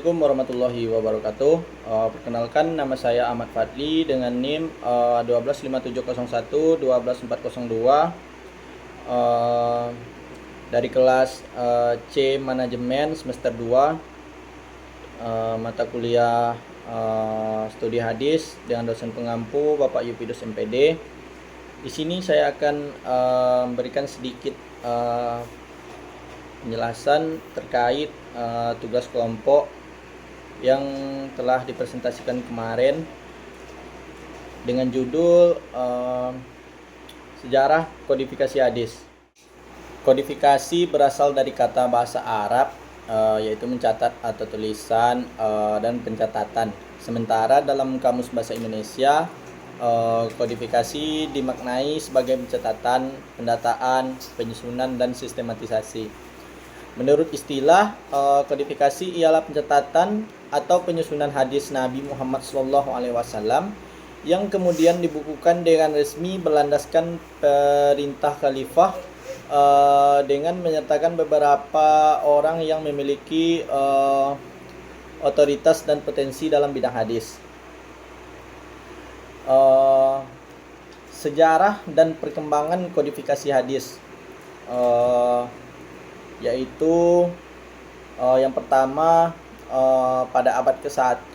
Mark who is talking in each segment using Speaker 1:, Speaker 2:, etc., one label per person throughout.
Speaker 1: Assalamualaikum warahmatullahi wabarakatuh. Perkenalkan, nama saya Ahmad Fadli dengan NIM 125701 12402 dari kelas C Manajemen semester 2, mata kuliah studi hadis dengan dosen pengampu Bapak Yupidus MPD. Di sini saya akan memberikan sedikit penjelasan terkait tugas kelompok yang telah dipresentasikan kemarin dengan judul Sejarah Kodifikasi Hadis. Kodifikasi berasal dari kata bahasa Arab, yaitu mencatat atau tulisan dan pencatatan. Sementara dalam Kamus Bahasa Indonesia, kodifikasi dimaknai sebagai pencatatan, pendataan, penyusunan, dan sistematisasi. Menurut istilah, kodifikasi ialah pencatatan atau penyusunan hadis Nabi Muhammad SAW yang kemudian dibukukan dengan resmi berlandaskan perintah khalifah dengan menyertakan beberapa orang yang memiliki otoritas dan potensi dalam bidang hadis. Sejarah dan perkembangan kodifikasi hadis, yaitu yang pertama pada abad ke-1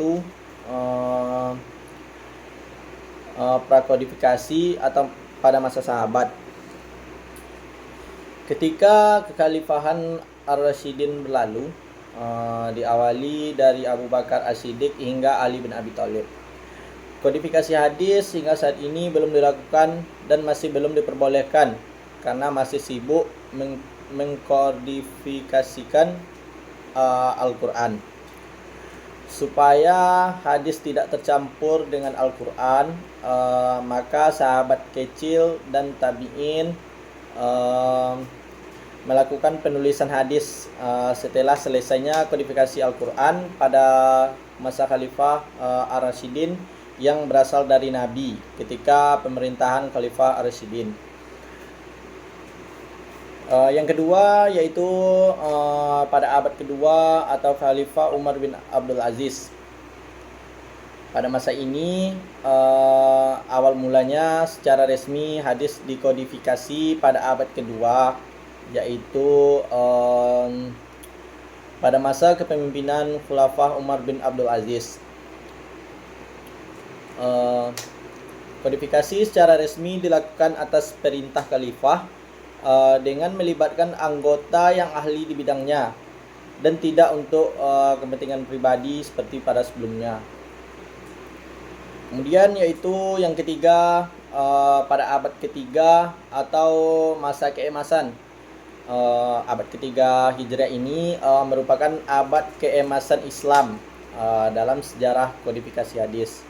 Speaker 1: prakodifikasi atau pada masa sahabat. Ketika kekhalifahan Ar-Rasyidin berlalu, diawali dari Abu Bakar As-Siddiq hingga Ali bin Abi Thalib. Kodifikasi hadis hingga saat ini belum dilakukan dan masih belum diperbolehkan karena masih sibuk mengkodifikasikan Al-Quran. Supaya hadis tidak tercampur dengan Al-Quran, maka sahabat kecil dan tabi'in melakukan penulisan hadis setelah selesainya kodifikasi Al-Quran pada masa Khalifah Ar-Rasyidin yang berasal dari Nabi ketika pemerintahan Khalifah Ar-Rasyidin. Yang kedua yaitu pada abad kedua atau Khalifah Umar bin Abdul Aziz. Pada masa ini awal mulanya secara resmi hadis dikodifikasi pada abad kedua, yaitu pada masa kepemimpinan Khulafah Umar bin Abdul Aziz. Kodifikasi secara resmi dilakukan atas perintah khalifah dengan melibatkan anggota yang ahli di bidangnya dan tidak untuk kepentingan pribadi seperti pada sebelumnya. Kemudian yaitu yang ketiga, pada abad ketiga atau masa keemasan. Abad ketiga Hijriah ini merupakan abad keemasan Islam dalam sejarah kodifikasi hadis.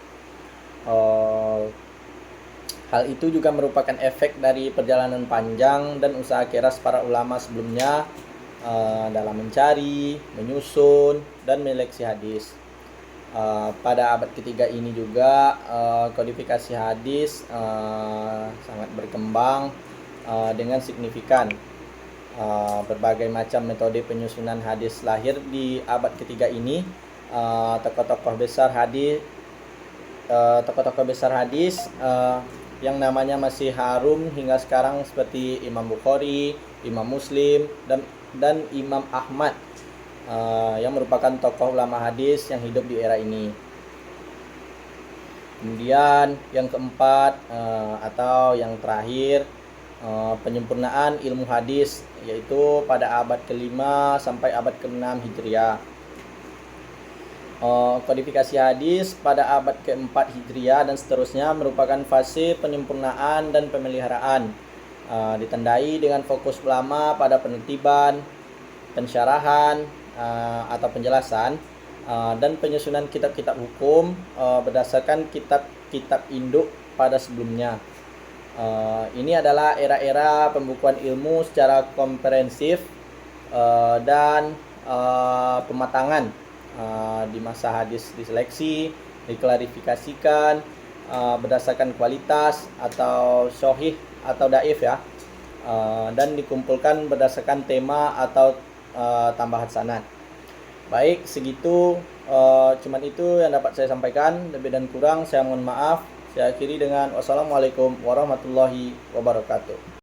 Speaker 1: Hal itu juga merupakan efek dari perjalanan panjang dan usaha keras para ulama sebelumnya dalam mencari, menyusun, dan menyeleksi hadis. Pada abad ketiga ini juga kodifikasi hadis sangat berkembang dengan signifikan. Berbagai macam metode penyusunan hadis lahir di abad ketiga ini. Tokoh-tokoh besar hadis yang namanya masih harum hingga sekarang seperti Imam Bukhari, Imam Muslim, dan Imam Ahmad yang merupakan tokoh ulama hadis yang hidup di era ini. Kemudian yang keempat atau yang terakhir, penyempurnaan ilmu hadis, yaitu pada abad ke-5 sampai abad ke-6 Hijriah. Kodifikasi hadis pada abad ke-4 Hijriah dan seterusnya merupakan fase penyempurnaan dan pemeliharaan, ditandai dengan fokus ulama pada penertiban, pensyarahan atau penjelasan dan penyusunan kitab-kitab hukum berdasarkan kitab-kitab induk pada sebelumnya. Ini adalah era-era pembukuan ilmu secara komprehensif dan pematangan. Di masa hadis diseleksi, diklarifikasikan berdasarkan kualitas atau sahih atau dhaif ya, dan dikumpulkan berdasarkan tema atau tambahan sanad. Baik, segitu cuman itu yang dapat saya sampaikan. Lebih dan kurang saya mohon maaf. Saya akhiri dengan wassalamualaikum warahmatullahi wabarakatuh.